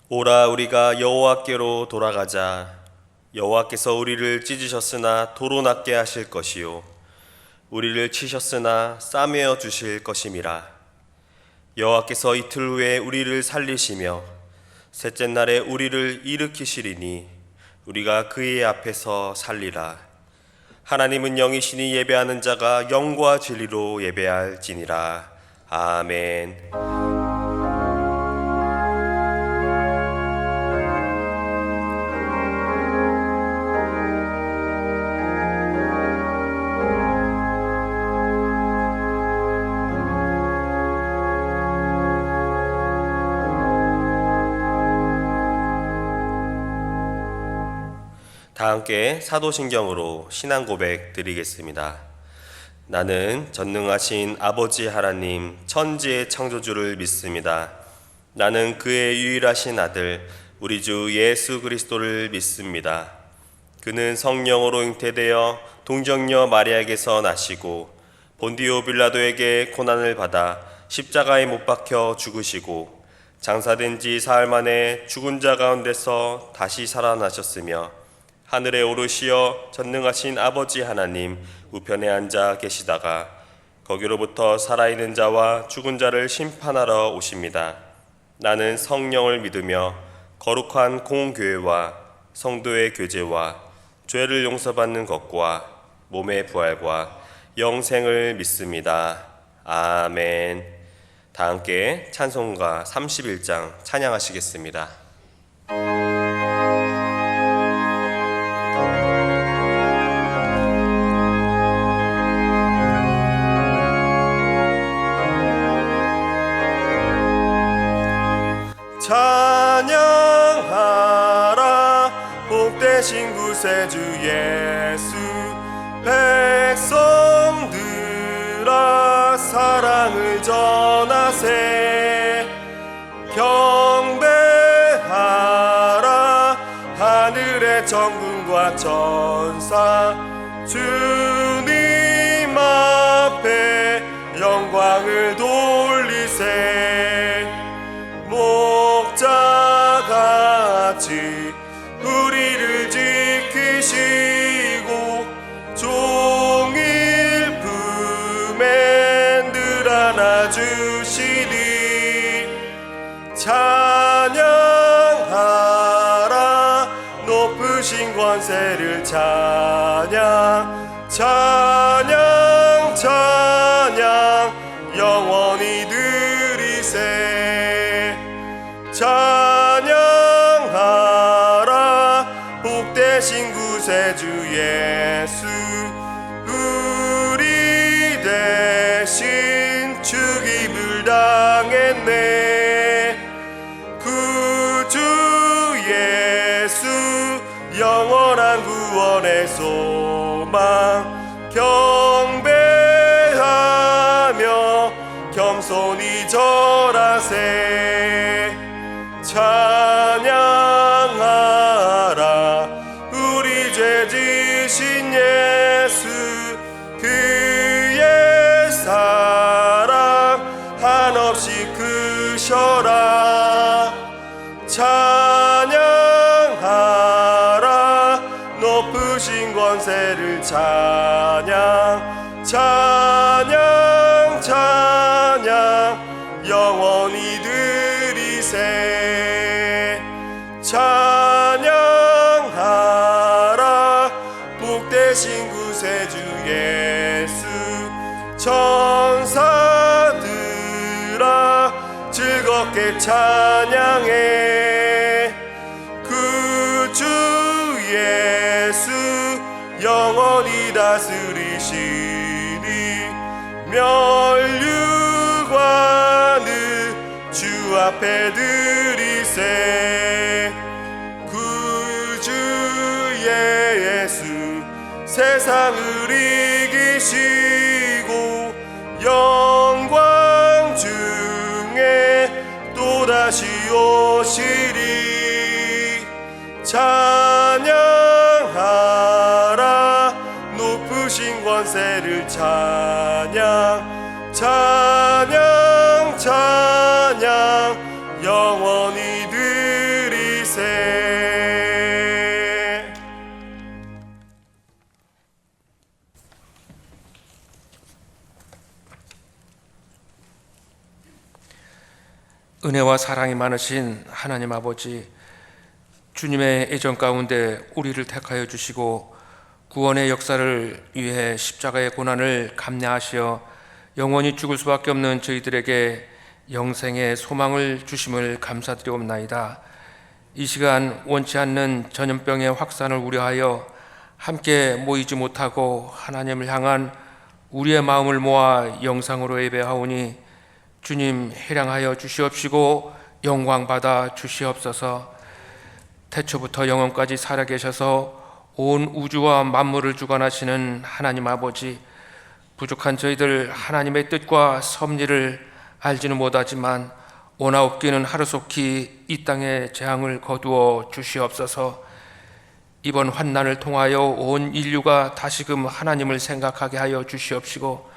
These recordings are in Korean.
오라 우리가 여호와께로 돌아가자. 여호와께서 우리를 찢으셨으나 도로 낫게 하실 것이요 우리를 치셨으나 싸매어 주실 것임이라. 여호와께서 이틀 후에 우리를 살리시며 셋째 날에 우리를 일으키시리니 우리가 그의 앞에서 살리라. 하나님은 영이시니 예배하는 자가 영과 진리로 예배할지니라. 아멘. 다 함께 사도신경으로 신앙 고백 드리겠습니다. 나는 전능하신 아버지 하나님 천지의 창조주를 믿습니다. 나는 그의 유일하신 아들 우리 주 예수 그리스도를 믿습니다. 그는 성령으로 잉태되어 동정녀 마리아에게서 나시고 본디오 빌라도에게 고난을 받아 십자가에 못 박혀 죽으시고 장사된 지 사흘 만에 죽은 자 가운데서 다시 살아나셨으며 하늘에 오르시어 전능하신 아버지 하나님 우편에 앉아 계시다가 거기로부터 살아있는 자와 죽은 자를 심판하러 오십니다. 나는 성령을 믿으며 거룩한 공교회와 성도의 교제와 죄를 용서받는 것과 몸의 부활과 영생을 믿습니다. 아멘. 다 함께 찬송가 31장 찬양하시겠습니다. 찬양하라 복되신 구세주 예수. 백성들아 사랑을 전하세. 경배하라 하늘의 천군과 천사. 주님 앞에 영광을 돌리세. 목자같이 우리를 지키시고 종일 품에 늘 안아주시니 찬양하라 높으신 권세를. 찬양 찬양 찬양 영원히 드리세. 찬양하라 복되신 구세주 예수. 우리 대신 죽임을 당했네. 구주 예수 영원한 구원의 소망. 경배하며 겸손히 절하세. 찬양하라 우리 죄 지신 예수. 그의 사랑 한없이 크셔라. 찬양하라 높으신 권세를. 찬양 찬양 찬양 영원히 드리세. 찬양하라 복되신 구세주 예수. 천사들아 즐겁게 찬양해. 구주 예수 영원히 다스리시니 면류관을 주 앞에 드리세. 구주 예수 세상을 이기시고 영광 중에 또다시 오시리. 찬양하라 높으신 권세를. 찬양 찬양 찬양 영원히 들 은혜와 사랑이 많으신 하나님 아버지, 주님의 애정 가운데 우리를 택하여 주시고 구원의 역사를 위해 십자가의 고난을 감내하시어 영원히 죽을 수밖에 없는 저희들에게 영생의 소망을 주심을 감사드리옵나이다. 이 시간 원치 않는 전염병의 확산을 우려하여 함께 모이지 못하고 하나님을 향한 우리의 마음을 모아 영상으로 예배하오니 주님 해량하여 주시옵시고 영광받아 주시옵소서. 태초부터 영원까지 살아계셔서 온 우주와 만물을 주관하시는 하나님 아버지, 부족한 저희들 하나님의 뜻과 섭리를 알지는 못하지만 오나옵기는 하루속히 이 땅의 재앙을 거두어 주시옵소서. 이번 환난을 통하여 온 인류가 다시금 하나님을 생각하게 하여 주시옵시고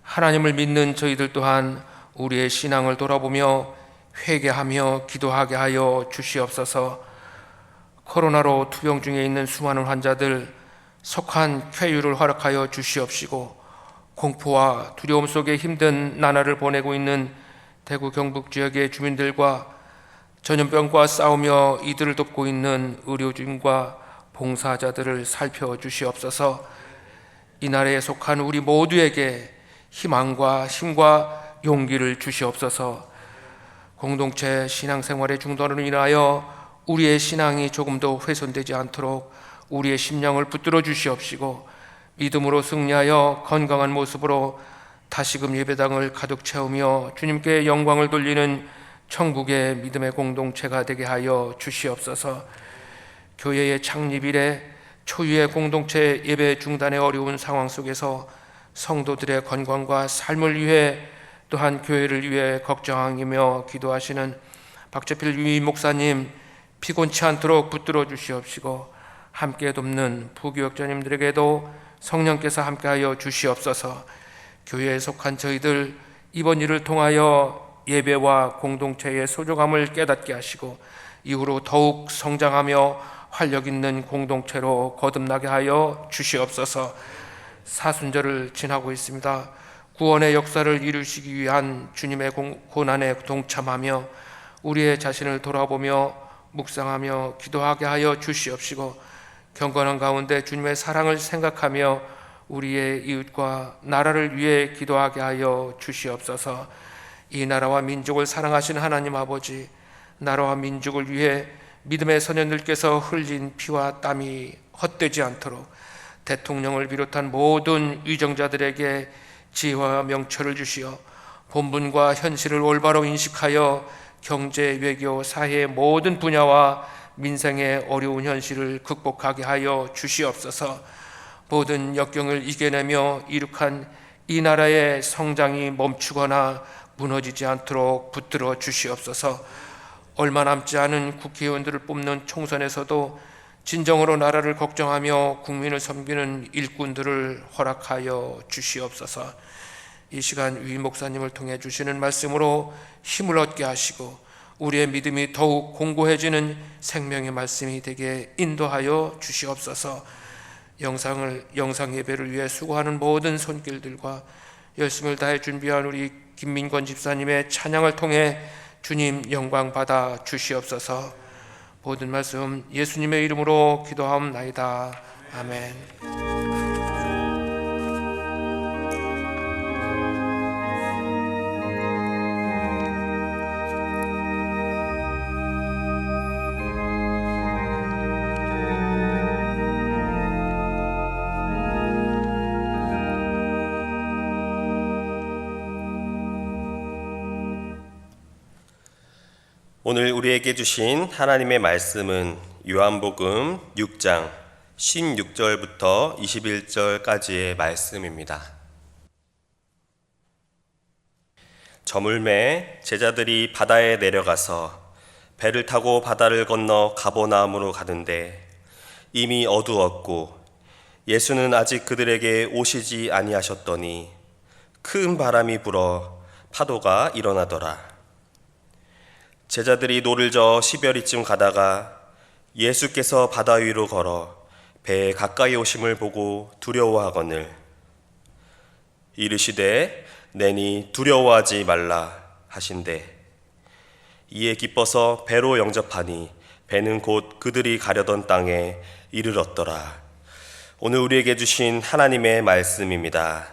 하나님을 믿는 저희들 또한 우리의 신앙을 돌아보며 회개하며 기도하게 하여 주시옵소서. 코로나로 투병 중에 있는 수많은 환자들 속한 쾌유를 허락하여 주시옵시고 공포와 두려움 속에 힘든 나날을 보내고 있는 대구 경북 지역의 주민들과 전염병과 싸우며 이들을 돕고 있는 의료진과 봉사자들을 살펴주시옵소서. 이 나라에 속한 우리 모두에게 희망과 힘과 용기를 주시옵소서. 공동체 신앙생활의 중단으로 인하여 우리의 신앙이 조금도 훼손되지 않도록 우리의 심령을 붙들어 주시옵시고 믿음으로 승리하여 건강한 모습으로 다시금 예배당을 가득 채우며 주님께 영광을 돌리는 천국의 믿음의 공동체가 되게 하여 주시옵소서. 교회의 창립 이래 초유의 공동체 예배 중단의 어려운 상황 속에서 성도들의 건강과 삶을 위해 또한 교회를 위해 걱정하며 기도하시는 박재필 유임 목사님 피곤치 않도록 붙들어 주시옵시고 함께 돕는 부교역자님들에게도 성령께서 함께하여 주시옵소서. 교회에 속한 저희들 이번 일을 통하여 예배와 공동체의 소중함을 깨닫게 하시고 이후로 더욱 성장하며 활력 있는 공동체로 거듭나게 하여 주시옵소서. 사순절을 지나고 있습니다. 구원의 역사를 이루시기 위한 주님의 고난에 동참하며 우리의 자신을 돌아보며 묵상하며 기도하게 하여 주시옵시고 경건한 가운데 주님의 사랑을 생각하며 우리의 이웃과 나라를 위해 기도하게 하여 주시옵소서. 이 나라와 민족을 사랑하시는 하나님 아버지, 나라와 민족을 위해 믿음의 선현들께서 흘린 피와 땀이 헛되지 않도록 대통령을 비롯한 모든 위정자들에게 지혜와 명철을 주시어 본분과 현실을 올바로 인식하여 경제, 외교, 사회의 모든 분야와 민생의 어려운 현실을 극복하게 하여 주시옵소서. 모든 역경을 이겨내며 이룩한 이 나라의 성장이 멈추거나 무너지지 않도록 붙들어 주시옵소서. 얼마 남지 않은 국회의원들을 뽑는 총선에서도 진정으로 나라를 걱정하며 국민을 섬기는 일꾼들을 허락하여 주시옵소서. 이 시간 위 목사님을 통해 주시는 말씀으로 힘을 얻게 하시고 우리의 믿음이 더욱 공고해지는 생명의 말씀이 되게 인도하여 주시옵소서. 영상 예배를 위해 수고하는 모든 손길들과 열심을 다해 준비한 우리 김민권 집사님의 찬양을 통해 주님 영광 받아 주시옵소서. 모든 말씀 예수님의 이름으로 기도하옵나이다. 아멘. 오늘 우리에게 주신 하나님의 말씀은 요한복음 6장 16절부터 21절까지의 말씀입니다. 저물매 제자들이 바다에 내려가서 배를 타고 바다를 건너 가버나움으로 가는데 이미 어두웠고 예수는 아직 그들에게 오시지 아니하셨더니 큰 바람이 불어 파도가 일어나더라. 제자들이 노를 저어 10여리쯤 가다가 예수께서 바다 위로 걸어 배에 가까이 오심을 보고 두려워하거늘 이르시되 내니 두려워하지 말라 하신대 이에 기뻐서 배로 영접하니 배는 곧 그들이 가려던 땅에 이르렀더라. 오늘 우리에게 주신 하나님의 말씀입니다.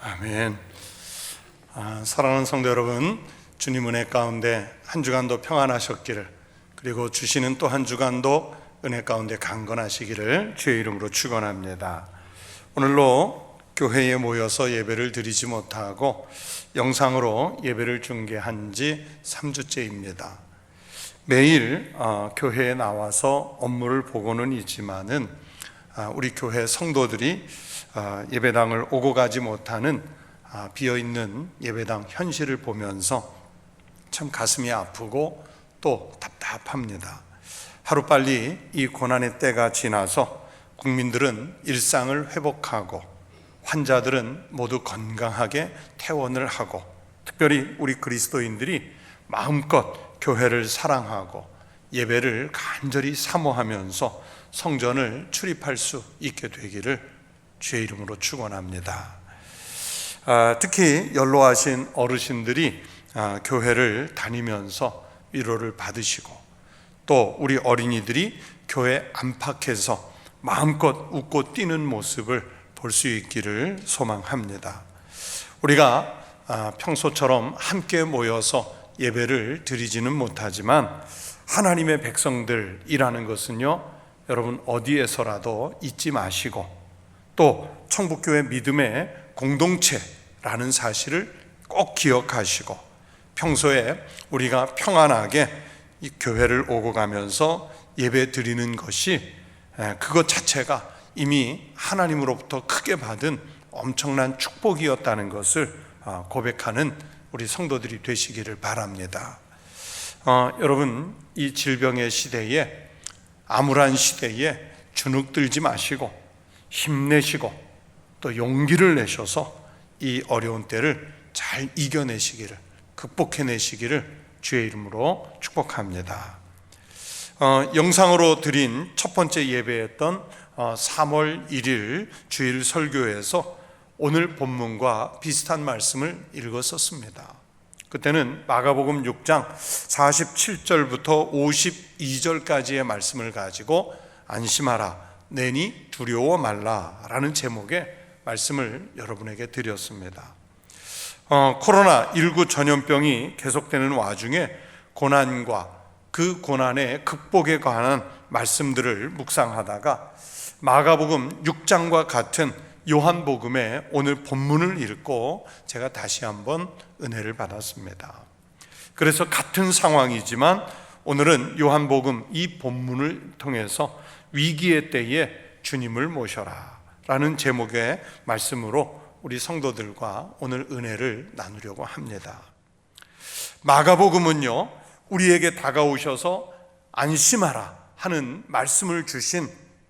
아멘. 사랑하는 성도 여러분, 주님 은혜 가운데 한 주간도 평안하셨기를, 그리고 주시는 또 한 주간도 은혜 가운데 강건하시기를 주의 이름으로 축원합니다. 오늘로 교회에 모여서 예배를 드리지 못하고 영상으로 예배를 중계한 지 3주째입니다. 매일 교회에 나와서 업무를 보고는 있지만은 우리 교회 성도들이 예배당을 오고 가지 못하는 비어있는 예배당 현실을 보면서 참 가슴이 아프고 또 답답합니다. 하루빨리 이 고난의 때가 지나서 국민들은 일상을 회복하고 환자들은 모두 건강하게 퇴원을 하고, 특별히 우리 그리스도인들이 마음껏 교회를 사랑하고 예배를 간절히 사모하면서 성전을 출입할 수 있게 되기를 주의 이름으로 축원합니다. 특히 연로하신 어르신들이 교회를 다니면서 위로를 받으시고, 또 우리 어린이들이 교회 안팎에서 마음껏 웃고 뛰는 모습을 볼 수 있기를 소망합니다. 우리가 평소처럼 함께 모여서 예배를 드리지는 못하지만 하나님의 백성들이라는 것은요, 여러분 어디에서라도 잊지 마시고, 또 천북교회 믿음의 공동체라는 사실을 꼭 기억하시고, 평소에 우리가 평안하게 이 교회를 오고 가면서 예배 드리는 것이, 그것 자체가 이미 하나님으로부터 크게 받은 엄청난 축복이었다는 것을 고백하는 우리 성도들이 되시기를 바랍니다. 여러분, 이 질병의 시대에, 암울한 시대에 주눅들지 마시고 힘내시고 또 용기를 내셔서 이 어려운 때를 잘 이겨내시기를, 극복해내시기를 주의 이름으로 축복합니다. 영상으로 드린 첫 번째 예배였던 3월 1일 주일 설교에서 오늘 본문과 비슷한 말씀을 읽었었습니다. 그때는 마가복음 6장 47절부터 52절까지의 말씀을 가지고 안심하라, 내니 두려워 말라 라는 제목의 말씀을 여러분에게 드렸습니다. 코로나19 전염병이 계속되는 와중에 고난과 그 고난의 극복에 관한 말씀들을 묵상하다가 마가복음 6장과 같은 요한복음의 오늘 본문을 읽고 제가 다시 한번 은혜를 받았습니다. 그래서 같은 상황이지만 오늘은 요한복음 이 본문을 통해서 위기의 때에 주님을 모셔라 라는 제목의 말씀으로 우리 성도들과 오늘 은혜를 나누려고 합니다. 마가복음은요, 우리에게 다가오셔서 안심하라 하는 말씀을 주신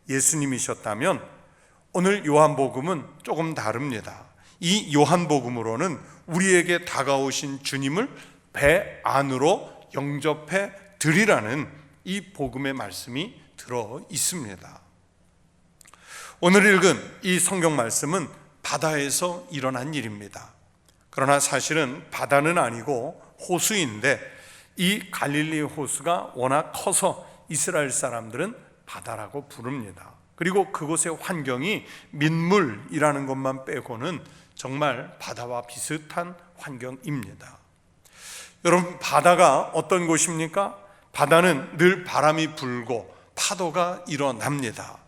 예수님이셨다면, 오늘 요한복음은 조금 다릅니다. 이 요한복음으로는 우리에게 다가오신 주님을 배 안으로 영접해 드리라는 이 복음의 말씀이 들어 있습니다. 오늘 읽은 이 성경 말씀은 바다에서 일어난 일입니다. 그러나 사실은 바다는 아니고 호수인데, 이 갈릴리 호수가 워낙 커서 이스라엘 사람들은 바다라고 부릅니다. 그리고 그곳의 환경이 민물이라는 것만 빼고는 정말 바다와 비슷한 환경입니다. 여러분, 바다가 어떤 곳입니까? 바다는 늘 바람이 불고 파도가 일어납니다.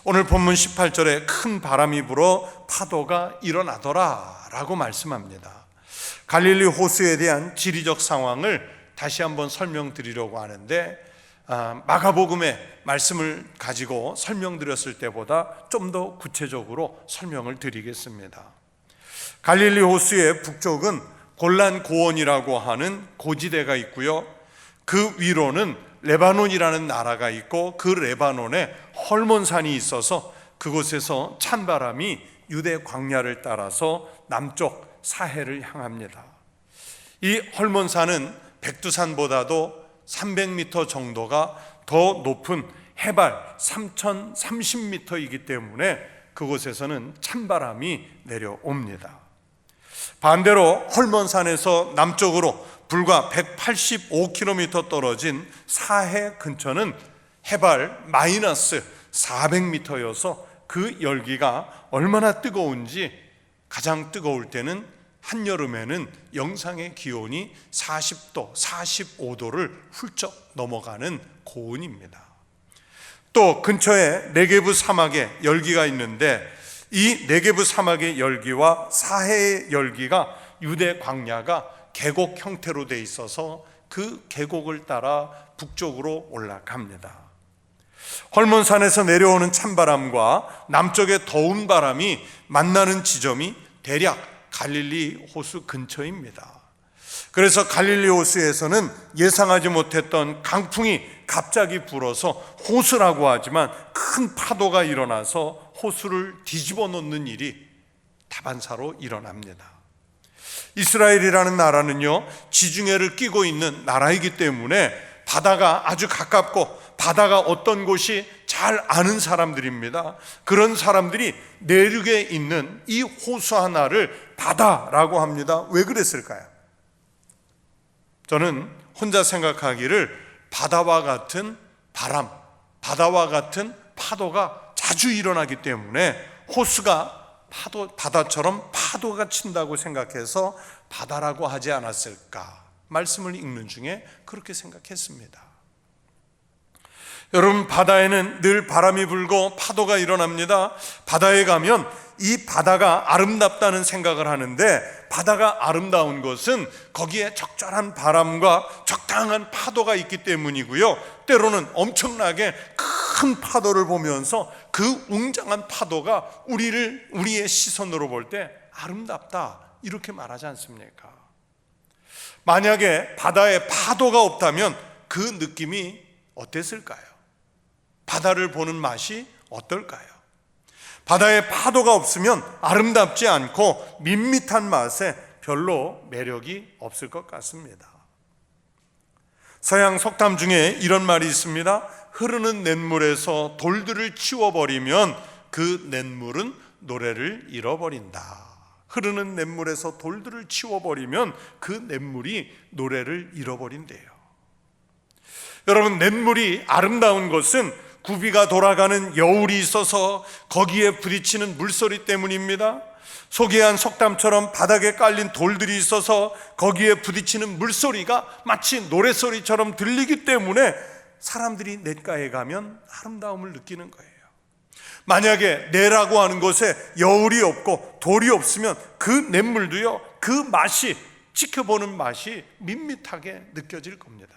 오늘 본문 18절에 큰 바람이 불어 파도가 일어나더라 라고 말씀합니다. 갈릴리 호수에 대한 지리적 상황을 다시 한번 설명드리려고 하는데, 마가복음의 말씀을 가지고 설명드렸을 때보다 좀 더 구체적으로 설명을 드리겠습니다. 갈릴리 호수의 북쪽은 골란 고원이라고 하는 고지대가 있고요, 그 위로는 레바논이라는 나라가 있고, 그 레바논에 헐몬산이 있어서 그곳에서 찬바람이 유대 광야를 따라서 남쪽 사해를 향합니다. 이 헐몬산은 백두산보다도 300m 정도가 더 높은 해발 3030m이기 때문에 그곳에서는 찬바람이 내려옵니다. 반대로 헐몬산에서 남쪽으로 불과 185km 떨어진 사해 근처는 해발 마이너스 400m여서 그 열기가 얼마나 뜨거운지, 가장 뜨거울 때는 한여름에는 영상의 기온이 40도, 45도를 훌쩍 넘어가는 고온입니다. 또 근처에 네게브 사막의 열기가 있는데, 이 네게브 사막의 열기와 사해의 열기가 유대 광야가 계곡 형태로 돼 있어서 그 계곡을 따라 북쪽으로 올라갑니다. 헐몬산에서 내려오는 찬바람과 남쪽의 더운 바람이 만나는 지점이 대략 갈릴리 호수 근처입니다. 그래서 갈릴리 호수에서는 예상하지 못했던 강풍이 갑자기 불어서 호수라고 하지만 큰 파도가 일어나서 호수를 뒤집어 놓는 일이 다반사로 일어납니다. 이스라엘이라는 나라는요, 지중해를 끼고 있는 나라이기 때문에 바다가 아주 가깝고 바다가 어떤 곳이 잘 아는 사람들입니다. 그런 사람들이 내륙에 있는 이 호수 하나를 바다라고 합니다. 왜 그랬을까요? 저는 혼자 생각하기를 바다와 같은 바람, 바다와 같은 파도가 자주 일어나기 때문에 호수가 바다처럼 파도가 친다고 생각해서 바다라고 하지 않았을까, 말씀을 읽는 중에 그렇게 생각했습니다. 여러분, 바다에는 늘 바람이 불고 파도가 일어납니다. 바다에 가면 이 바다가 아름답다는 생각을 하는데, 바다가 아름다운 것은 거기에 적절한 바람과 적당한 파도가 있기 때문이고요, 때로는 엄청나게 큰 파도를 보면서 그 웅장한 파도가 우리의 시선으로 볼 때 아름답다, 이렇게 말하지 않습니까? 만약에 바다에 파도가 없다면 그 느낌이 어땠을까요? 바다를 보는 맛이 어떨까요? 바다에 파도가 없으면 아름답지 않고 밋밋한 맛에 별로 매력이 없을 것 같습니다. 서양 속담 중에 이런 말이 있습니다. 흐르는 냇물에서 돌들을 치워버리면 그 냇물은 노래를 잃어버린다. 흐르는 냇물에서 돌들을 치워버리면 그 냇물이 노래를 잃어버린대요. 여러분, 냇물이 아름다운 것은 구비가 돌아가는 여울이 있어서 거기에 부딪히는 물소리 때문입니다. 소개한 속담처럼 바닥에 깔린 돌들이 있어서 거기에 부딪히는 물소리가 마치 노래소리처럼 들리기 때문에 사람들이 냇가에 가면 아름다움을 느끼는 거예요. 만약에 냇이라고 하는 곳에 여울이 없고 돌이 없으면 그 냇물도요, 그 맛이, 지켜보는 맛이 밋밋하게 느껴질 겁니다.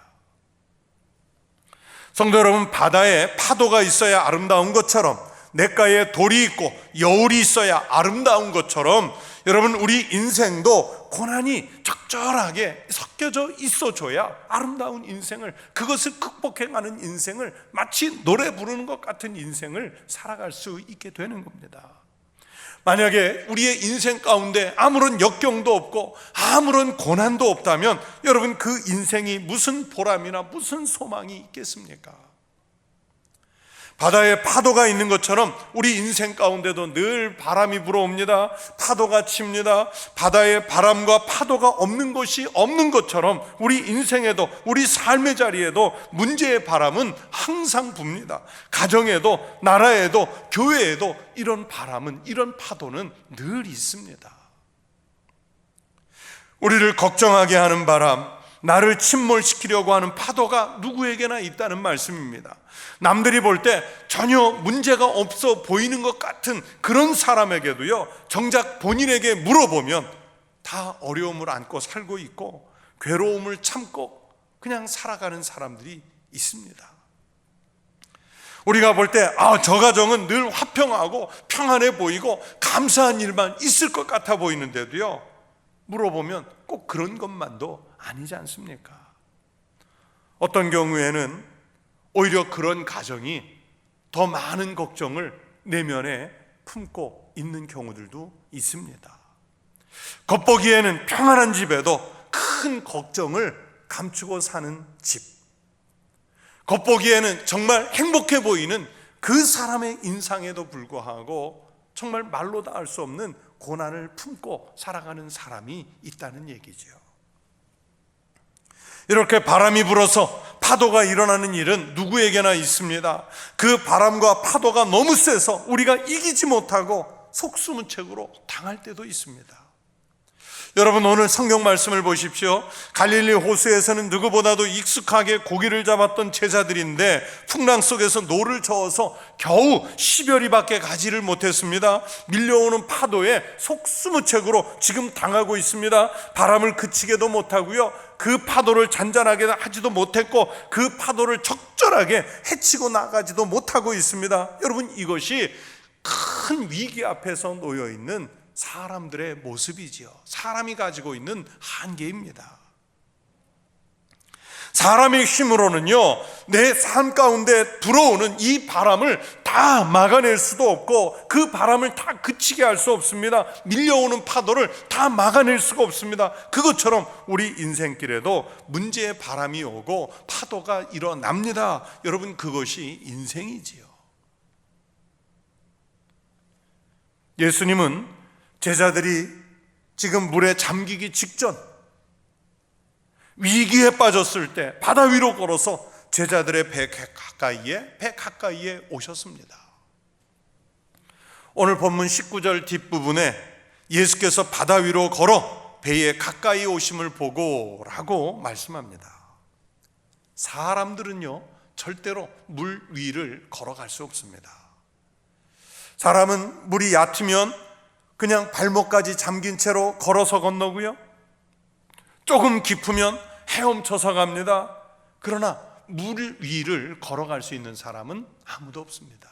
성도 여러분, 바다에 파도가 있어야 아름다운 것처럼, 냇가에 돌이 있고 여울이 있어야 아름다운 것처럼, 여러분, 우리 인생도 고난이 적절하게 섞여져 있어줘야 아름다운 인생을, 그것을 극복해가는 인생을, 마치 노래 부르는 것 같은 인생을 살아갈 수 있게 되는 겁니다. 만약에 우리의 인생 가운데 아무런 역경도 없고 아무런 고난도 없다면 여러분, 그 인생이 무슨 보람이나 무슨 소망이 있겠습니까? 바다에 파도가 있는 것처럼 우리 인생 가운데도 늘 바람이 불어옵니다. 파도가 칩니다. 바다에 바람과 파도가 없는 것이 없는 것처럼 우리 인생에도, 우리 삶의 자리에도 문제의 바람은 항상 붑니다. 가정에도, 나라에도, 교회에도 이런 바람은, 이런 파도는 늘 있습니다. 우리를 걱정하게 하는 바람, 나를 침몰시키려고 하는 파도가 누구에게나 있다는 말씀입니다. 남들이 볼 때 전혀 문제가 없어 보이는 것 같은 그런 사람에게도요, 정작 본인에게 물어보면 다 어려움을 안고 살고 있고 괴로움을 참고 그냥 살아가는 사람들이 있습니다. 우리가 볼 때 저 가정은 늘 화평하고 평안해 보이고 감사한 일만 있을 것 같아 보이는데도요, 물어보면 꼭 그런 것만도 아니지 않습니까? 어떤 경우에는 오히려 그런 가정이 더 많은 걱정을 내면에 품고 있는 경우들도 있습니다. 겉보기에는 평안한 집에도 큰 걱정을 감추고 사는 집, 겉보기에는 정말 행복해 보이는 그 사람의 인상에도 불구하고 정말 말로 다 할 수 없는 고난을 품고 살아가는 사람이 있다는 얘기죠. 이렇게 바람이 불어서 파도가 일어나는 일은 누구에게나 있습니다. 그 바람과 파도가 너무 세서 우리가 이기지 못하고 속수무책으로 당할 때도 있습니다. 여러분, 오늘 성경 말씀을 보십시오. 갈릴리 호수에서는 누구보다도 익숙하게 고기를 잡았던 제자들인데 풍랑 속에서 노를 저어서 겨우 10여리밖에 가지를 못했습니다. 밀려오는 파도에 속수무책으로 지금 당하고 있습니다. 바람을 그치게도 못하고요, 그 파도를 잔잔하게 하지도 못했고 그 파도를 적절하게 헤치고 나가지도 못하고 있습니다. 여러분, 이것이 큰 위기 앞에서 놓여있는 사람들의 모습이지요. 사람이 가지고 있는 한계입니다. 사람의 힘으로는요, 내 삶 가운데 들어오는 이 바람을 다 막아낼 수도 없고 그 바람을 다 그치게 할 수 없습니다. 밀려오는 파도를 다 막아낼 수가 없습니다. 그것처럼 우리 인생길에도 문제의 바람이 오고 파도가 일어납니다. 여러분, 그것이 인생이지요. 예수님은 제자들이 지금 물에 잠기기 직전, 위기에 빠졌을 때 바다 위로 걸어서 제자들의 배 가까이에 오셨습니다. 오늘 본문 19절 뒷부분에 예수께서 바다 위로 걸어 배에 가까이 오심을 보고 라고 말씀합니다. 사람들은요, 절대로 물 위를 걸어갈 수 없습니다. 사람은 물이 얕으면 그냥 발목까지 잠긴 채로 걸어서 건너고요, 조금 깊으면 헤엄쳐서 갑니다. 그러나 물 위를 걸어갈 수 있는 사람은 아무도 없습니다.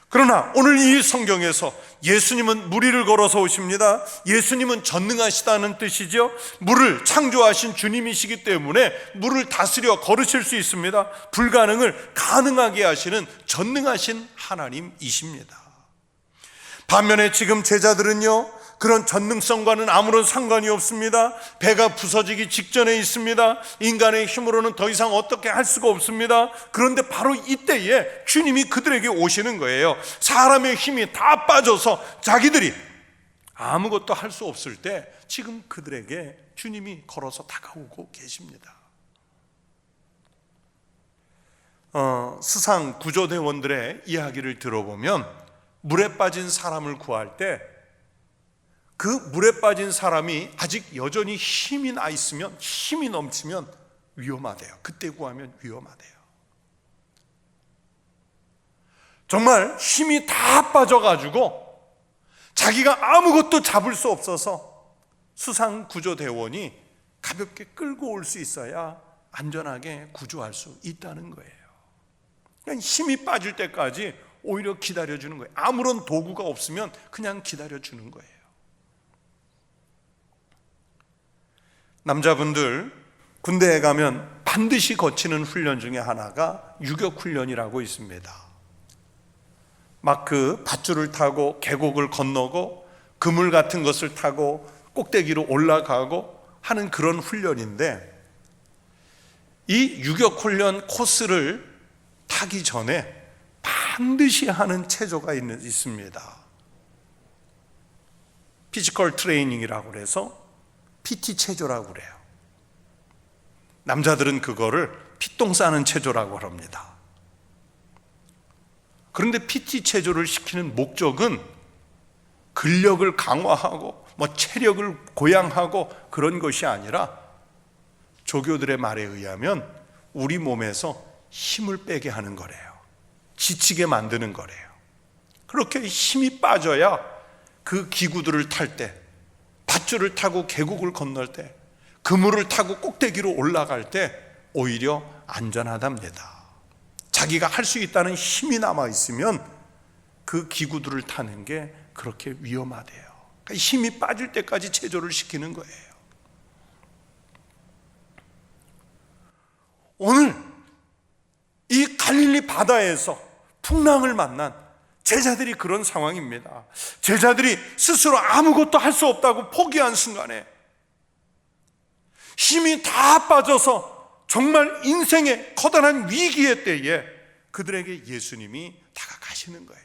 그러나 오늘 이 성경에서 예수님은 물 위를 걸어서 오십니다. 예수님은 전능하시다는 뜻이죠. 물을 창조하신 주님이시기 때문에 물을 다스려 걸으실 수 있습니다. 불가능을 가능하게 하시는 전능하신 하나님이십니다. 반면에 지금 제자들은요, 그런 전능성과는 아무런 상관이 없습니다. 배가 부서지기 직전에 있습니다. 인간의 힘으로는 더 이상 어떻게 할 수가 없습니다. 그런데 바로 이때에 주님이 그들에게 오시는 거예요. 사람의 힘이 다 빠져서 자기들이 아무것도 할 수 없을 때 지금 그들에게 주님이 걸어서 다가오고 계십니다. 수상 구조대원들의 이야기를 들어보면 물에 빠진 사람을 구할 때 그 물에 빠진 사람이 아직 여전히 힘이 나 있으면, 힘이 넘치면 위험하대요. 그때 구하면 위험하대요. 정말 힘이 다 빠져가지고 자기가 아무것도 잡을 수 없어서 수상구조대원이 가볍게 끌고 올 수 있어야 안전하게 구조할 수 있다는 거예요. 그냥 힘이 빠질 때까지 오히려 기다려주는 거예요. 아무런 도구가 없으면 그냥 기다려주는 거예요. 남자분들 군대에 가면 반드시 거치는 훈련 중에 하나가 유격훈련이라고 있습니다. 막 그 밧줄을 타고 계곡을 건너고 그물 같은 것을 타고 꼭대기로 올라가고 하는 그런 훈련인데, 이 유격훈련 코스를 타기 전에 반드시 하는 체조가 있습니다. 피지컬 트레이닝이라고 해서 PT 체조라고 그래요. 남자들은 그거를 피똥 싸는 체조라고 합니다. 그런데 PT 체조를 시키는 목적은 근력을 강화하고 체력을 고양하고 그런 것이 아니라, 조교들의 말에 의하면 우리 몸에서 힘을 빼게 하는 거래요. 지치게 만드는 거래요. 그렇게 힘이 빠져야 그 기구들을 탈 때, 밧줄을 타고 계곡을 건널 때, 그물을 타고 꼭대기로 올라갈 때 오히려 안전하답니다. 자기가 할 수 있다는 힘이 남아 있으면 그 기구들을 타는 게 그렇게 위험하대요. 그러니까 힘이 빠질 때까지 체조를 시키는 거예요. 오늘 이 갈릴리 바다에서 풍랑을 만난 제자들이 그런 상황입니다. 제자들이 스스로 아무것도 할 수 없다고 포기한 순간에 힘이 다 빠져서 정말 인생의 커다란 위기의 때에 그들에게 예수님이 다가가시는 거예요.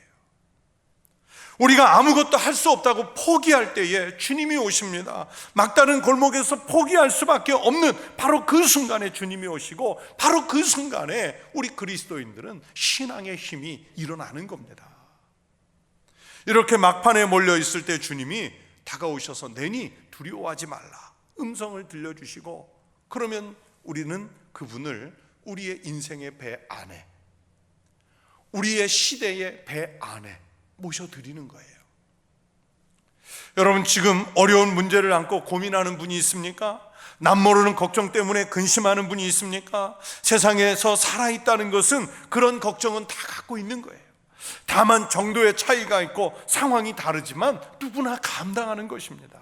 우리가 아무것도 할 수 없다고 포기할 때에 주님이 오십니다. 막다른 골목에서 포기할 수밖에 없는 바로 그 순간에 주님이 오시고, 바로 그 순간에 우리 그리스도인들은 신앙의 힘이 일어나는 겁니다. 이렇게 막판에 몰려 있을 때 주님이 다가오셔서 내니 두려워하지 말라 음성을 들려주시고, 그러면 우리는 그분을 우리의 인생의 배 안에, 우리의 시대의 배 안에 모셔드리는 거예요. 여러분, 지금 어려운 문제를 안고 고민하는 분이 있습니까? 남모르는 걱정 때문에 근심하는 분이 있습니까? 세상에서 살아있다는 것은 그런 걱정은 다 갖고 있는 거예요. 다만 정도의 차이가 있고 상황이 다르지만 누구나 감당하는 것입니다.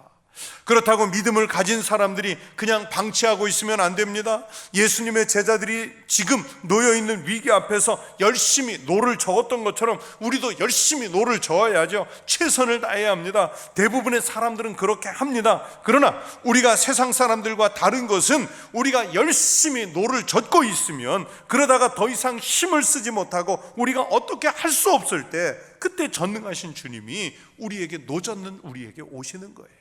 그렇다고 믿음을 가진 사람들이 그냥 방치하고 있으면 안 됩니다. 예수님의 제자들이 지금 놓여있는 위기 앞에서 열심히 노를 저었던 것처럼 우리도 열심히 노를 저어야죠. 최선을 다해야 합니다. 대부분의 사람들은 그렇게 합니다. 그러나 우리가 세상 사람들과 다른 것은 우리가 열심히 노를 젓고 있으면 그러다가 더 이상 힘을 쓰지 못하고 우리가 어떻게 할 수 없을 때 그때 전능하신 주님이 우리에게 노젓는 우리에게 오시는 거예요.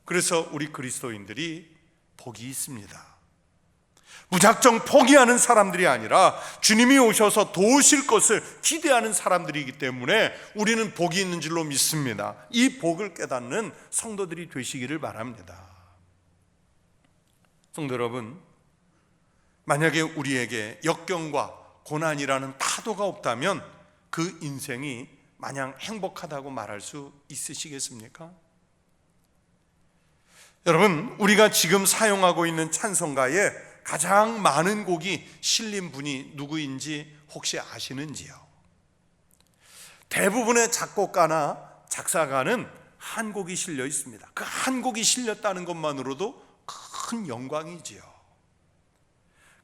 그래서 우리 그리스도인들이 복이 있습니다. 무작정 포기하는 사람들이 아니라 주님이 오셔서 도우실 것을 기대하는 사람들이기 때문에 우리는 복이 있는 줄로 믿습니다. 이 복을 깨닫는 성도들이 되시기를 바랍니다. 성도 여러분, 만약에 우리에게 역경과 고난이라는 파도가 없다면 그 인생이 마냥 행복하다고 말할 수 있으시겠습니까? 여러분, 우리가 지금 사용하고 있는 찬송가에 가장 많은 곡이 실린 분이 누구인지 혹시 아시는지요? 대부분의 작곡가나 작사가는 한 곡이 실려 있습니다. 그 한 곡이 실렸다는 것만으로도 큰 영광이지요.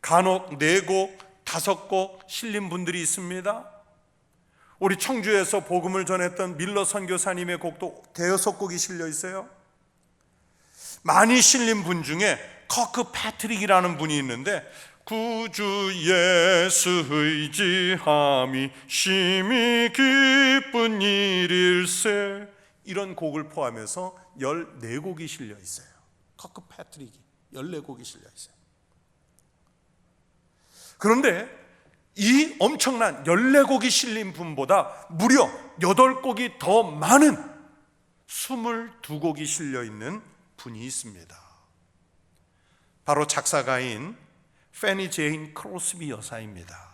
간혹 4곡, 5곡 실린 분들이 있습니다. 우리 청주에서 복음을 전했던 밀러 선교사님의 곡도 5-6곡이 실려 있어요. 많이 실린 분 중에 커크 패트릭이라는 분이 있는데 구주 예수 의지함이 심히 기쁜 일일세, 이런 곡을 포함해서 14곡이 실려 있어요. 커크 패트릭이 14곡이 실려 있어요. 그런데 이 엄청난 14곡이 실린 분보다 무려 8곡이 더 많은 22곡이 실려 있는 분이 있습니다. 바로 작사가인 페니 제인 크로스비 여사입니다.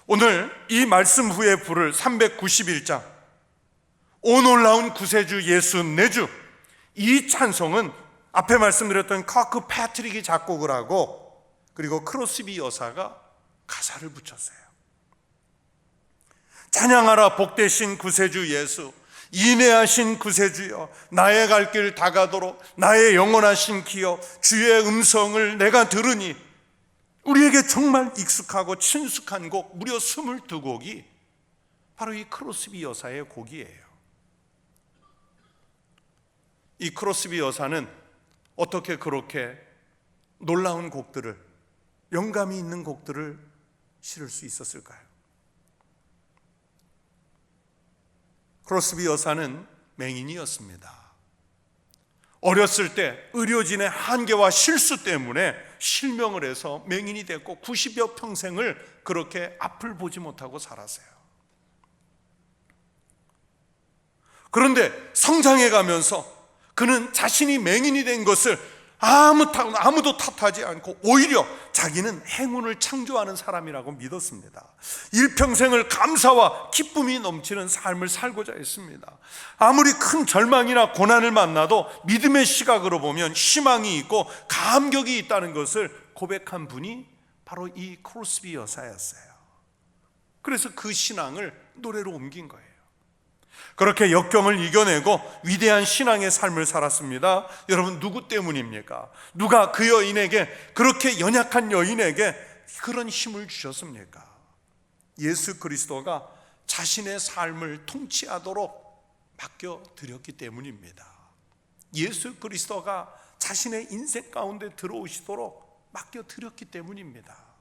오늘 이 말씀 후에 부를 391장 오 놀라운 구세주 예수 내주, 이 찬송은 앞에 말씀드렸던 커크 패트릭이 작곡을 하고 그리고 크로스비 여사가 가사를 붙였어요. 찬양하라 복되신 구세주 예수, 인애하신 구세주여, 나의 갈 길 다가도록 나의 영원하신 기여, 주의 음성을 내가 들으니. 우리에게 정말 익숙하고 친숙한 곡 무려 22곡이 바로 이 크로스비 여사의 곡이에요. 이 크로스비 여사는 어떻게 그렇게 놀라운 곡들을, 영감이 있는 곡들을 실을 수 있었을까요? 크로스비 여사는 맹인이었습니다. 어렸을 때 의료진의 한계와 실수 때문에 실명을 해서 맹인이 됐고 90여 평생을 그렇게 앞을 보지 못하고 살았어요. 그런데 성장해 가면서 그는 자신이 맹인이 된 것을 아무도 탓하지 않고 오히려 자기는 행운을 창조하는 사람이라고 믿었습니다. 일평생을 감사와 기쁨이 넘치는 삶을 살고자 했습니다. 아무리 큰 절망이나 고난을 만나도 믿음의 시각으로 보면 희망이 있고 감격이 있다는 것을 고백한 분이 바로 이 크로스비 여사였어요. 그래서 그 신앙을 노래로 옮긴 거예요. 그렇게 역경을 이겨내고 위대한 신앙의 삶을 살았습니다. 여러분, 누구 때문입니까? 누가 그 여인에게, 그렇게 연약한 여인에게 그런 힘을 주셨습니까? 예수 그리스도가 자신의 삶을 통치하도록 맡겨드렸기 때문입니다. 예수 그리스도가 자신의 인생 가운데 들어오시도록 맡겨드렸기 때문입니다.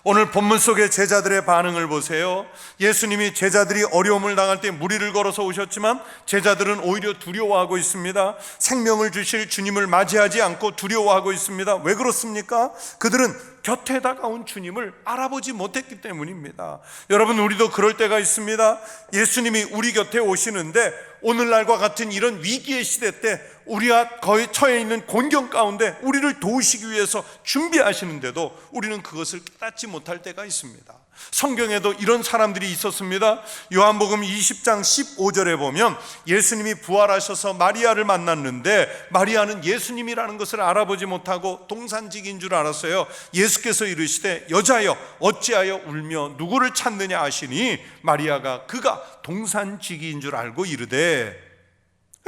오늘 본문 속의 제자들의 반응을 보세요. 예수님이 제자들이 어려움을 당할 때 무리를 걸어서 오셨지만 제자들은 오히려 두려워하고 있습니다. 생명을 주실 주님을 맞이하지 않고 두려워하고 있습니다. 왜 그렇습니까? 그들은 곁에 다가온 주님을 알아보지 못했기 때문입니다. 여러분, 우리도 그럴 때가 있습니다. 예수님이 우리 곁에 오시는데 오늘날과 같은 이런 위기의 시대 때 우리가 거의 처해 있는 곤경 가운데 우리를 도우시기 위해서 준비하시는데도 우리는 그것을 깨닫지 못할 때가 있습니다. 성경에도 이런 사람들이 있었습니다. 요한복음 20장 15절에 보면 예수님이 부활하셔서 마리아를 만났는데 마리아는 예수님이라는 것을 알아보지 못하고 동산직인 줄 알았어요. 예수께서 이르시되 여자여 어찌하여 울며 누구를 찾느냐 하시니 마리아가 그가 동산직인 줄 알고 이르되,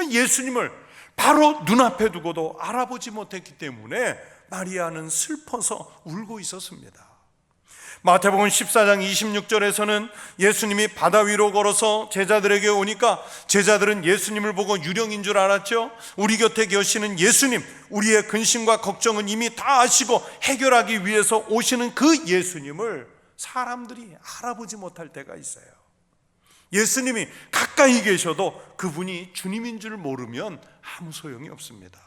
예수님을 바로 눈앞에 두고도 알아보지 못했기 때문에 마리아는 슬퍼서 울고 있었습니다. 마태복음 14장 26절에서는 예수님이 바다 위로 걸어서 제자들에게 오니까 제자들은 예수님을 보고 유령인 줄 알았죠. 우리 곁에 계시는 예수님, 우리의 근심과 걱정은 이미 다 아시고 해결하기 위해서 오시는 그 예수님을 사람들이 알아보지 못할 때가 있어요. 예수님이 가까이 계셔도 그분이 주님인 줄 모르면 아무 소용이 없습니다.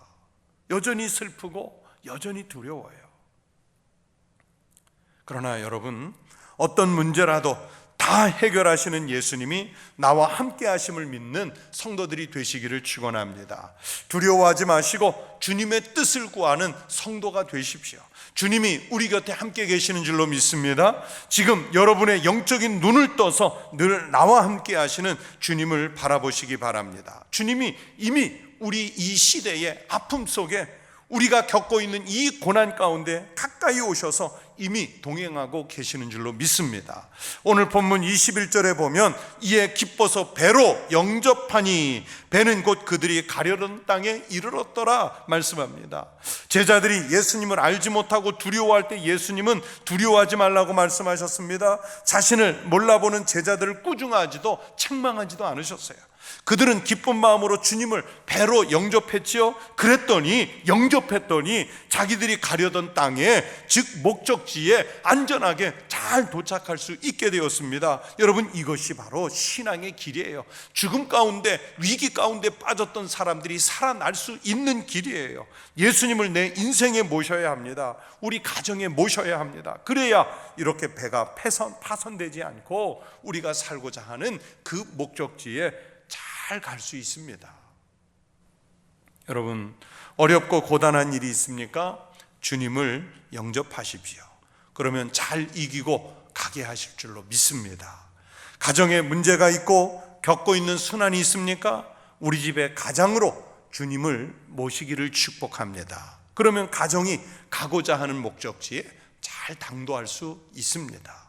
여전히 슬프고 여전히 두려워요. 그러나 여러분, 어떤 문제라도 다 해결하시는 예수님이 나와 함께 하심을 믿는 성도들이 되시기를 축원합니다. 두려워하지 마시고 주님의 뜻을 구하는 성도가 되십시오. 주님이 우리 곁에 함께 계시는 줄로 믿습니다. 지금 여러분의 영적인 눈을 떠서 늘 나와 함께 하시는 주님을 바라보시기 바랍니다. 주님이 이미 우리 이 시대의 아픔 속에 우리가 겪고 있는 이 고난 가운데 가까이 오셔서 이미 동행하고 계시는 줄로 믿습니다. 오늘 본문 21절에 보면 이에 기뻐서 배로 영접하니 배는 곧 그들이 가려던 땅에 이르렀더라 말씀합니다. 제자들이 예수님을 알지 못하고 두려워할 때 예수님은 두려워하지 말라고 말씀하셨습니다. 자신을 몰라보는 제자들을 꾸중하지도 책망하지도 않으셨어요. 그들은 기쁜 마음으로 주님을 배로 영접했지요. 영접했더니 자기들이 가려던 땅에, 즉 목적지에 안전하게 잘 도착할 수 있게 되었습니다. 여러분, 이것이 바로 신앙의 길이에요. 죽음 가운데, 위기 가운데 빠졌던 사람들이 살아날 수 있는 길이에요. 예수님을 내 인생에 모셔야 합니다. 우리 가정에 모셔야 합니다. 그래야 이렇게 배가 파손되지 않고 우리가 살고자 하는 그 목적지에 잘 갈 수 있습니다. 여러분, 어렵고 고단한 일이 있습니까? 주님을 영접하십시오. 그러면 잘 이기고 가게 하실 줄로 믿습니다. 가정에 문제가 있고 겪고 있는 순환이 있습니까? 우리 집의 가장으로 주님을 모시기를 축복합니다. 그러면 가정이 가고자 하는 목적지에 잘 당도할 수 있습니다.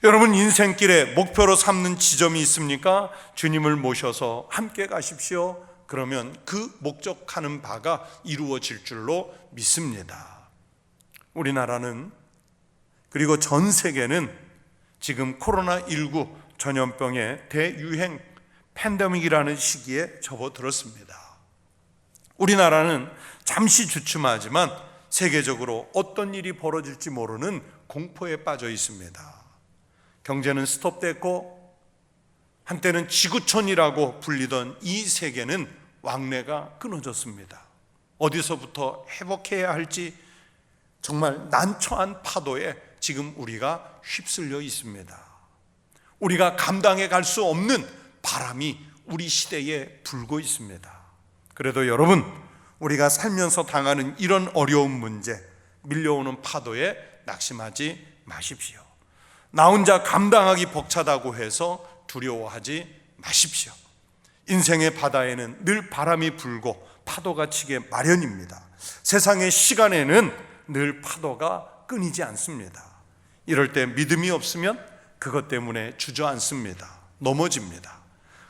여러분, 인생길에 목표로 삼는 지점이 있습니까? 주님을 모셔서 함께 가십시오. 그러면 그 목적하는 바가 이루어질 줄로 믿습니다. 우리나라는, 그리고 전 세계는 지금 코로나19 전염병의 대유행 팬데믹이라는 시기에 접어들었습니다. 우리나라는 잠시 주춤하지만 세계적으로 어떤 일이 벌어질지 모르는 공포에 빠져 있습니다. 경제는 스톱됐고 한때는 지구촌이라고 불리던 이 세계는 왕래가 끊어졌습니다. 어디서부터 회복해야 할지 정말 난처한 파도에 지금 우리가 휩쓸려 있습니다. 우리가 감당해 갈 수 없는 바람이 우리 시대에 불고 있습니다. 그래도 여러분, 우리가 살면서 당하는 이런 어려운 문제, 밀려오는 파도에 낙심하지 마십시오. 나 혼자 감당하기 벅차다고 해서 두려워하지 마십시오. 인생의 바다에는 늘 바람이 불고 파도가 치게 마련입니다. 세상의 시간에는 늘 파도가 끊이지 않습니다. 이럴 때 믿음이 없으면 그것 때문에 주저앉습니다. 넘어집니다.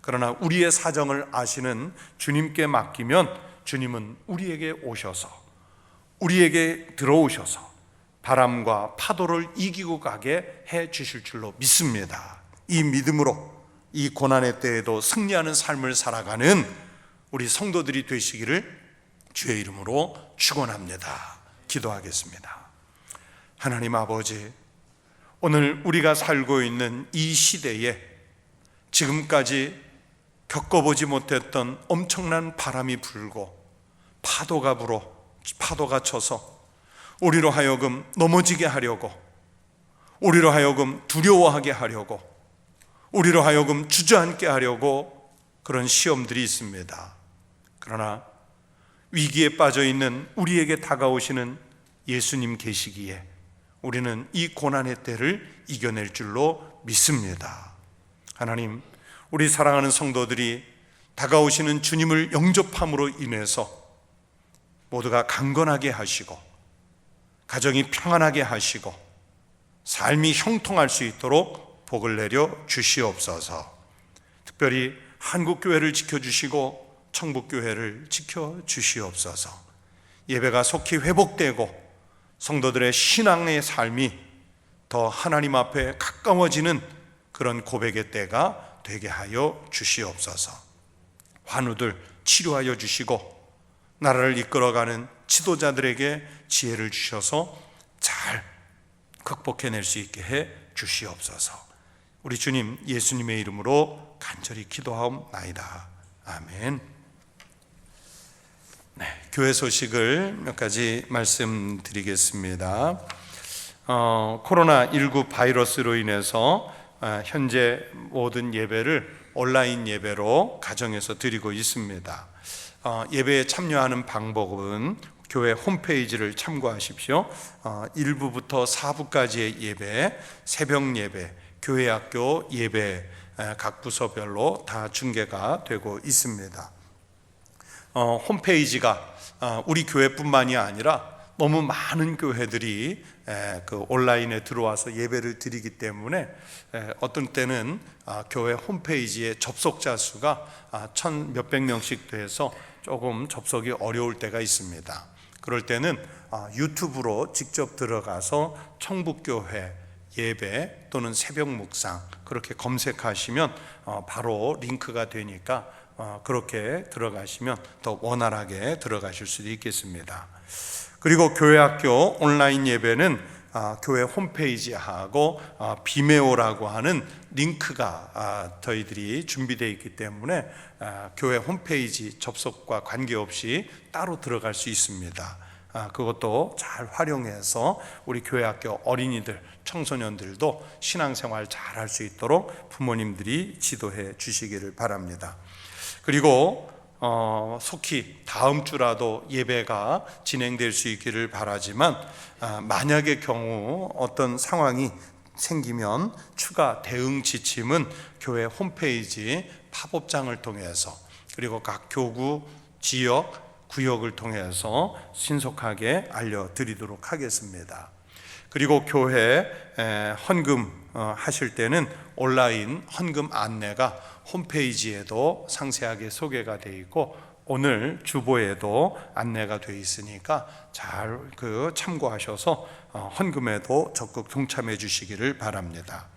그러나 우리의 사정을 아시는 주님께 맡기면 주님은 우리에게 오셔서, 우리에게 들어오셔서 바람과 파도를 이기고 가게 해 주실 줄로 믿습니다. 이 믿음으로 이 고난의 때에도 승리하는 삶을 살아가는 우리 성도들이 되시기를 주의 이름으로 축원합니다. 기도하겠습니다. 하나님 아버지, 오늘 우리가 살고 있는 이 시대에 지금까지 겪어보지 못했던 엄청난 바람이 불고 파도가 쳐서 우리로 하여금 넘어지게 하려고, 우리로 하여금 두려워하게 하려고, 우리로 하여금 주저앉게 하려고 그런 시험들이 있습니다. 그러나 위기에 빠져 있는 우리에게 다가오시는 예수님 계시기에 우리는 이 고난의 때를 이겨낼 줄로 믿습니다. 하나님, 우리 사랑하는 성도들이 다가오시는 주님을 영접함으로 인해서 모두가 강건하게 하시고 가정이 평안하게 하시고 삶이 형통할 수 있도록 복을 내려 주시옵소서. 특별히 한국교회를 지켜주시고 청북교회를 지켜주시옵소서. 예배가 속히 회복되고 성도들의 신앙의 삶이 더 하나님 앞에 가까워지는 그런 고백의 때가 되게 하여 주시옵소서. 환우들 치료하여 주시고 나라를 이끌어가는 지도자들에게 지혜를 주셔서 잘 극복해낼 수 있게 해 주시옵소서. 우리 주님 예수님의 이름으로 간절히 기도하옵나이다. 아멘. 교회 소식을 몇 가지 말씀드리겠습니다. 코로나19 바이러스로 인해서 현재 모든 예배를 온라인 예배로 가정에서 드리고 있습니다. 예배에 참여하는 방법은 교회 홈페이지를 참고하십시오. 1부부터 4부까지의 예배, 새벽 예배, 교회학교 예배 각 부서별로 다 중계가 되고 있습니다. 홈페이지가 우리 교회뿐만이 아니라 너무 많은 교회들이 그 온라인에 들어와서 예배를 드리기 때문에 어떤 때는 교회 홈페이지에 접속자 수가 1,000 몇백 명씩 돼서 조금 접속이 어려울 때가 있습니다. 그럴 때는 유튜브로 직접 들어가서 청북교회 예배 또는 새벽 묵상 그렇게 검색하시면 바로 링크가 되니까 그렇게 들어가시면 더 원활하게 들어가실 수도 있겠습니다. 그리고 교회학교 온라인 예배는 교회 홈페이지하고 비메오라고 하는 링크가 저희들이 준비되어 있기 때문에 교회 홈페이지 접속과 관계없이 따로 들어갈 수 있습니다. 그것도 잘 활용해서 우리 교회학교 어린이들, 청소년들도 신앙생활 잘 할 수 있도록 부모님들이 지도해 주시기를 바랍니다. 그리고 속히 다음 주라도 예배가 진행될 수 있기를 바라지만 만약의 경우 어떤 상황이 생기면 추가 대응 지침은 교회 홈페이지 팝업장을 통해서 그리고 각 교구, 지역, 구역을 통해서 신속하게 알려드리도록 하겠습니다. 그리고 교회 헌금 하실 때는 온라인 헌금 안내가 홈페이지에도 상세하게 소개가 되어 있고 오늘 주보에도 안내가 되어 있으니까 잘 참고하셔서 헌금에도 적극 동참해 주시기를 바랍니다.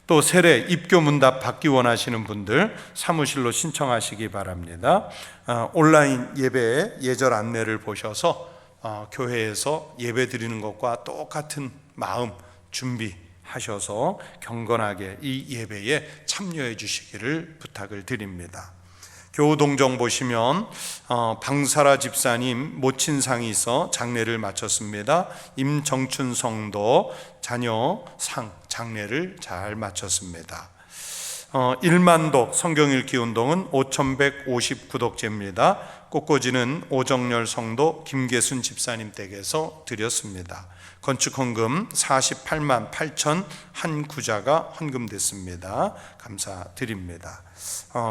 또 세례 입교 문답 받기 원하시는 분들 사무실로 신청하시기 바랍니다. 온라인 예배 예절 안내를 보셔서 교회에서 예배 드리는 것과 똑같은 마음 준비하셔서 경건하게 이 예배에 참여해 주시기를 부탁을 드립니다. 교우동정 보시면 방사라 집사님 모친상이 있어 장례를 마쳤습니다. 임정춘 성도 자녀 상 장례를 잘 마쳤습니다. 1만독 성경읽기 운동은 5,150 구독제입니다. 꽃꽂이는 오정열 성도 김계순 집사님 댁에서 드렸습니다. 건축헌금 48만 8천 한 구자가 헌금됐습니다. 감사드립니다.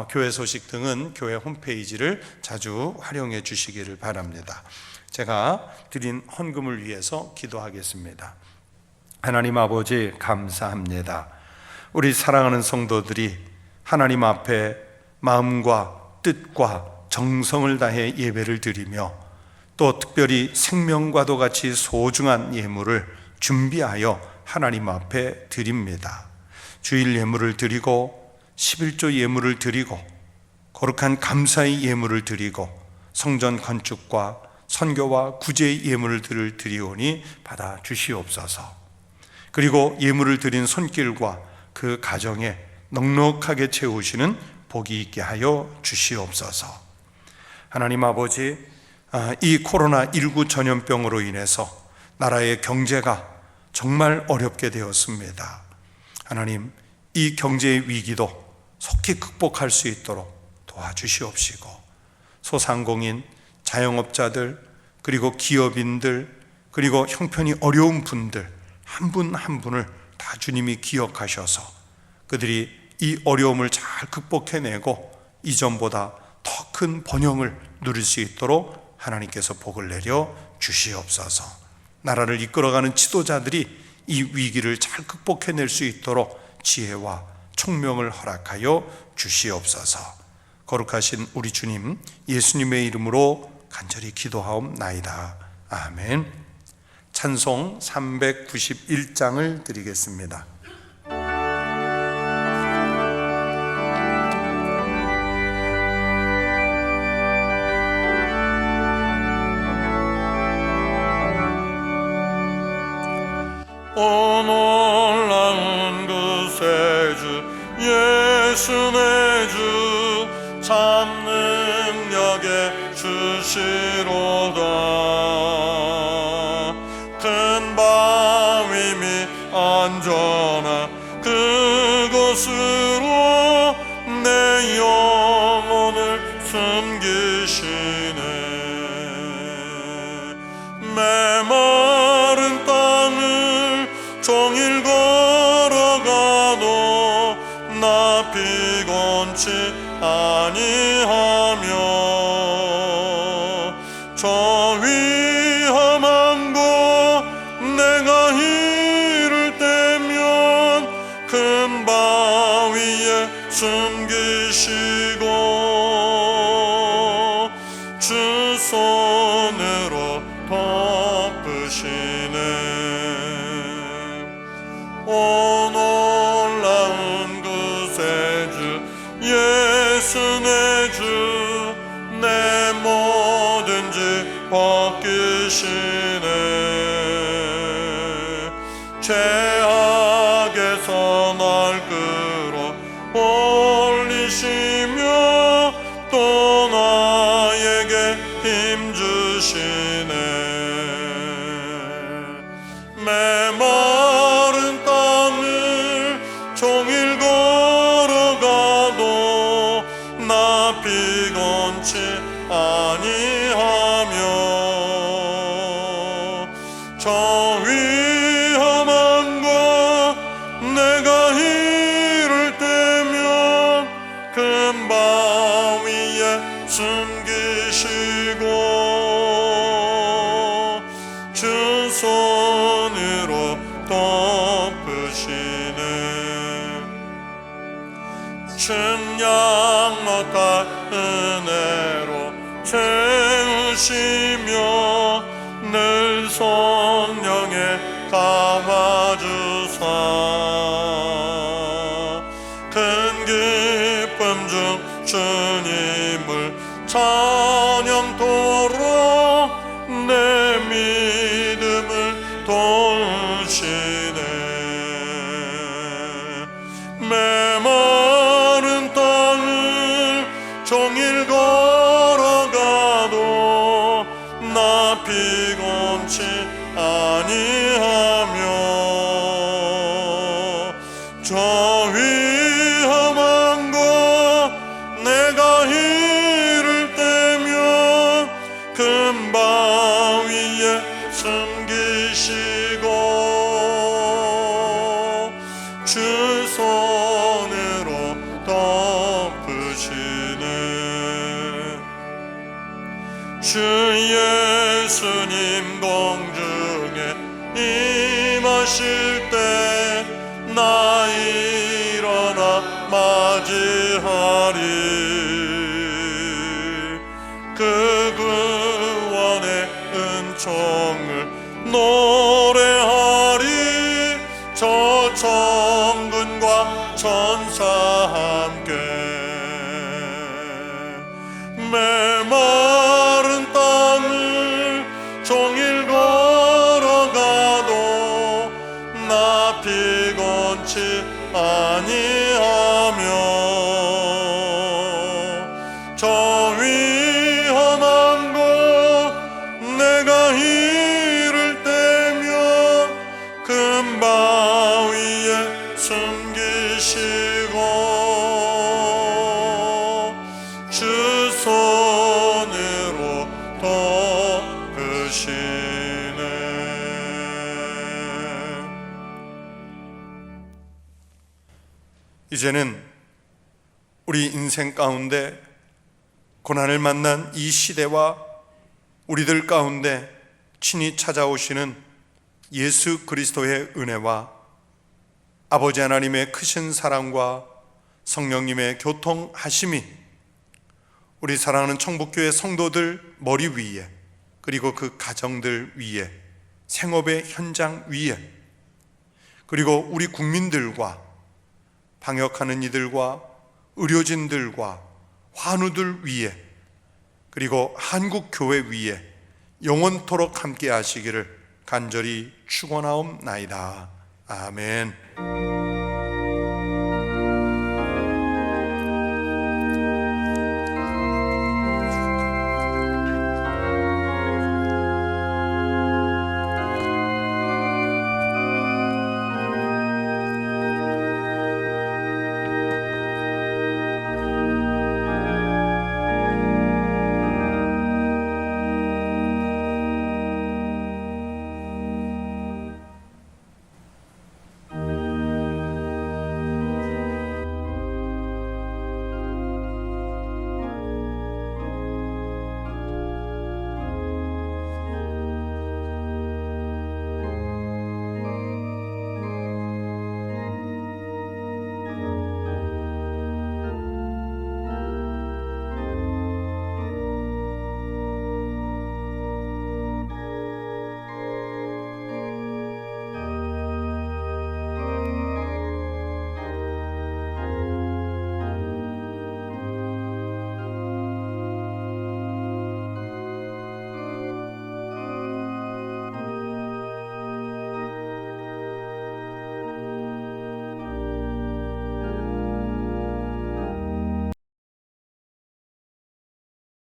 교회 소식 등은 교회 홈페이지를 자주 활용해 주시기를 바랍니다. 제가 드린 헌금을 위해서 기도하겠습니다. 하나님 아버지 감사합니다. 우리 사랑하는 성도들이 하나님 앞에 마음과 뜻과 정성을 다해 예배를 드리며 또 특별히 생명과도 같이 소중한 예물을 준비하여 하나님 앞에 드립니다. 주일 예물을 드리고 11조 예물을 드리고 거룩한 감사의 예물을 드리고 성전 건축과 선교와 구제의 예물을 드리오니 받아 주시옵소서. 그리고 예물을 드린 손길과 그 가정에 넉넉하게 채우시는 복이 있게 하여 주시옵소서. 하나님 아버지, 이 코로나19 전염병으로 인해서 나라의 경제가 정말 어렵게 되었습니다. 하나님, 이 경제의 위기도 속히 극복할 수 있도록 도와주시옵시고 소상공인, 자영업자들, 그리고 기업인들, 그리고 형편이 어려운 분들 한 분 한 분을 다 주님이 기억하셔서 그들이 이 어려움을 잘 극복해내고 이전보다 더 큰 번영을 누릴 수 있도록 하나님께서 복을 내려 주시옵소서. 나라를 이끌어가는 지도자들이 이 위기를 잘 극복해낼 수 있도록 지혜와 총명을 허락하여 주시옵소서. 거룩하신 우리 주님, 예수님의 이름으로 간절히 기도하옵나이다. 아멘. 찬송 391장을 드리겠습니다. 오 놀라운 그 세주 예수 내 주 참 능력의 주시로다. 큰 바위 및 안전한 그곳으로 내 영혼을 숨기시네. 메마른 땅을 종일 걸어가도 나 피곤치 아니하며 저 위험한 곳 내가 이를 때면 큰 바위에 숨기시고 주 손으로 덮으시네. 오 놀라운 그 세주 예수 내 주 내 모든 죄 벗기시네. 죄악에서 날 끌어 올리시며 또 나에게 힘 주시네. 메마른 땅을 종일 걸어가도 나 피곤치 아니하며 저 위험한 곳 내가 이를 때면 큰 바위에 숨기시고 주 손으로 덮으시네. 측량 못할 은혜로 채우시며 늘 성령에 감아주사 큰 기쁨 중 주님을 찬양토록 내 믿음을 도우시네. 메마른 땅을 종일 걸어가도 나 피곤치 아니하며 저 위험한 곳 내가 이를 때면 큰 바위에 숨기시고 주 손으로 덮으시네. 주 예수님 공중에 임하실 때 나 일어나 맞이하리. 그 구원의 은총을 노래하리. 저 천군과 천사 함께 메마른 땅을 종일 걸어가도 나 피곤치 아니하며 저 위험한 곳 내가 이를 때면 큰 바위에 숨기시고 주 손으로 이제는 우리 인생 가운데 고난을 만난 이 시대와 우리들 가운데 친히 찾아오시는 예수 그리스도의 은혜와 아버지 하나님의 크신 사랑과 성령님의 교통하심이 우리 사랑하는 청북교회 성도들 머리 위에, 그리고 그 가정들 위에, 생업의 현장 위에, 그리고 우리 국민들과 방역하는 이들과 의료진들과 환우들 위에, 그리고 한국교회 위에 영원토록 함께 하시기를 간절히 축원하옵나이다. 아멘.